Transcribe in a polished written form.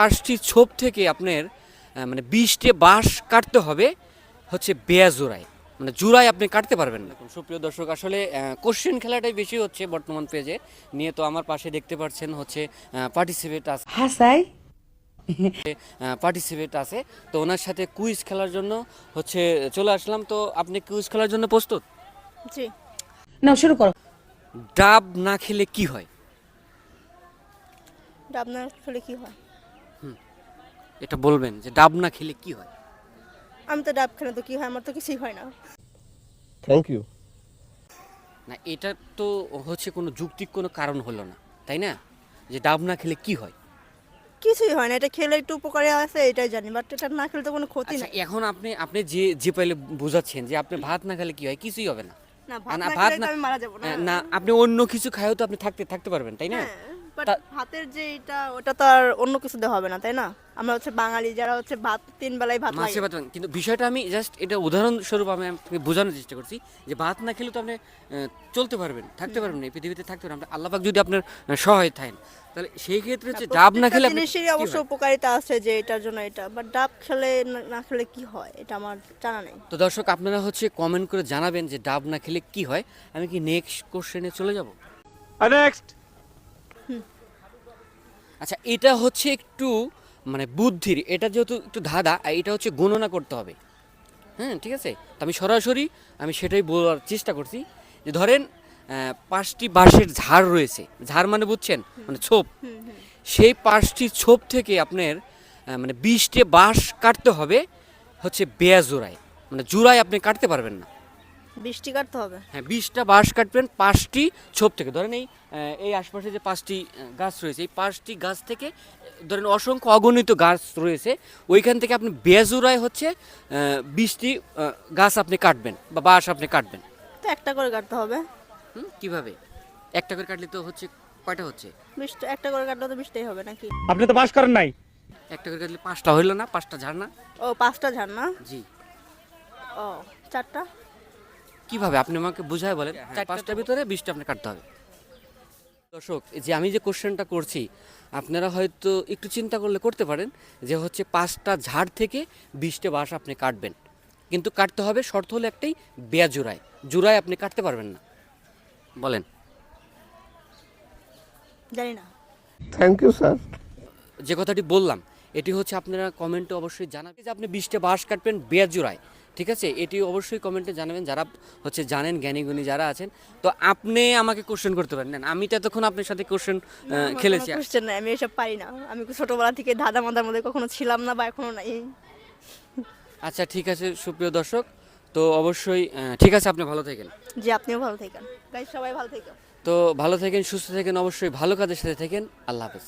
5টি ছোপ থেকে আপনার মানে 20টে বাঁশ কাটতে হবে হচ্ছে বেয়া জোড়ায়, মানে জোড়ায় আপনি কাটতে পারবেন না। সুপ্রিয় দর্শক, আসলে কোশ্চেন খেলাটাই বেশি হচ্ছে বর্তমান পেজে নিয়ে। তো আমার পাশে দেখতে পাচ্ছেন হচ্ছে পার্টিসিপেট আছে, হাসাই পার্টিসিপেট আছে। তো ওনার সাথে কুইজ খেলার জন্য হচ্ছে চলে আসলাম। তো আপনি কুইজ খেলার জন্য প্রস্তুত? জি। নাও শুরু করো। ডাব না খেলে কি হয়? ডাব না খেলে কি হয়? এটা বলবেন যে ডাব না খেলে কি হয়। আমি তো ডাব খেলে তো কি হয়, আমার তো কিছুই হয় না। Thank you. না, এটা তো হচ্ছে কোনো যৌক্তিক কোনো কারণ হলো না, তাই না? যে ডাব না খেলে কি হয়। কিছুই হয় না, এটা খেলে একটু উপকারী আছে এটাই জানি, বাট এটা না খেলে তো কোনো ক্ষতি আচ্ছা, নেই। এখন আপনি আপনি যে যে পাইলে বোঝাচ্ছেন যে আপনি ভাত না খেলে কি হয়, কিছুই হবে না। না, ভাত না, না ভাত খেলে না, তো আমি মারা যাবো না। না আপনি অন্য কিছু খায়ও তো আপনি থাকতে পারবেন, তাই না? হ্যাঁ, বাট তা- ভাতের যে এটা ওটা তো আর অন্য কিছু দিয়ে হবে না, তাই না? আমরা হচ্ছে বাঙালি যারা হচ্ছে ভাত 3 বেলায় ভাত লাগে। মাছে ভাত, কিন্তু বিষয়টা আমি জাস্ট এটা উদাহরণস্বরূপ আমি আপনাকে বোঝানোর চেষ্টা করছি যে ভাত না খেলে তো আপনি চলতে পারবেন, থাকতে পারবেন, এই পৃথিবীতে থাকতে পারবেন। আল্লাহ পাক যদি আপনার সহায় থাকেন, তাহলে সেই ক্ষেত্রে হচ্ছে ডাব না খেলে আপনি জিনিসেরই কি অবশ্য হয়? উপকারিতা আছে যে এটার জন্য এটা, বাট ডাব খেলে না খেলে কি হয় এটা আমার জানা নেই। তো দর্শক, আপনারা হচ্ছে কমেন্ট করে জানাবেন যে ডাব না খেলে কি হয়। আমি কি নেক্সট কোশ্চেনে চলে যাব? নেক্সট। আচ্ছা, এটা হচ্ছে একটু মানে বুদ্ধির, এটা যেহেতু একটু ধাঁধা, আর এটা হচ্ছে গণনা করতে হবে। হ্যাঁ, ঠিক আছে। তো আমি সরাসরি সেটাই বলার চেষ্টা করছি যে ধরেন 5টি বাঁশের ঝাড় রয়েছে। ঝাড় মানে বুঝছেন, মানে ছোপ। সেই 5টি ছোপ থেকে আপনার মানে 20টে বাঁশ কাটতে হবে হচ্ছে বেয়া জোড়ায়, মানে জোড়ায় আপনি কাটতে পারবেন না। বৃষ্টি কাটতে হবে। হ্যাঁ, 20টা বাঁশ কাটবেন 5টি ছোপ থেকে। ধরেন এই আশপাশে যে 5টি গাছ রয়েছে, এই 5টি গাছ থেকে ধরেন অসংখ্য অগণিত গাছ রয়েছে, ওইখান থেকে আপনি বেজোড়ায় হচ্ছে 20টি গাছ আপনি কাটবেন বা বাঁশ আপনি কাটবেন। তো একটা করে কাটতে হবে। কিভাবে? একটা করে কাটলে তো হচ্ছে কয়টা হচ্ছে? 20টা একটা করে কাটলে তো 20টাই হবে নাকি? আপনি তো পাস করেন নাই। একটা করে কাটলে 5টা হইলো না? 5টা ঝাড় না? ও 5টা ঝাড় না? জি। ও 4টা। কিভাবে আপনি আমাকে বুঝায় বলেন। 5টার ভিতরে 20টা আপনি কাটতে হবে। দর্শক, যে আমি যে কোশ্চেনটা করছি, আপনারা হয়তো একটু চিন্তা করলে করতে পারেন যে হচ্ছে 5টা ঝাড় থেকে 20টে বাঁশ আপনি কাটবেন, কিন্তু কাটতে হবে শর্ত হলো একটাই, বেয়া জোড়ায়। জোড়ায় আপনি কাটতে পারবেন না। বলেন। জানি না। Thank you sir. যে কথাটি বললাম এটি হচ্ছে আপনারা কমেন্টে অবশ্যই জানাবেন যে আপনি 20টে বাঁশ কাটবেন বেয়া জোড়ায়, ঠিক আছে? এটি অবশ্যই কমেন্টে জানাবেন যারা হচ্ছে জানেন, জ্ঞানীগুণী যারা আছেন। তো আপনি আমাকে কোশ্চেন করতে পারেন না, আমি তো এতক্ষণ আপনার সাথে কোশ্চেন খেলেছি। কোশ্চেন নাই, আমি এসব পারি না। আমি ছোটবেলা থেকে ধাঁধা মাথার মধ্যে কখনো ছিলাম না বা এখনো নাই। আচ্ছা, ঠিক আছে সুপ্রিয় দর্শক, তো অবশ্যই ঠিক আছে, আপনি ভালো থাকেন। যে আপনিও ভালো থাকেন, গাইস সবাই ভালো থাকেন। তো ভালো থাকেন, সুস্থ থাকেন, অবশ্যই ভালো কাজের সাথে থাকেন। আল্লাহ হাফেজ।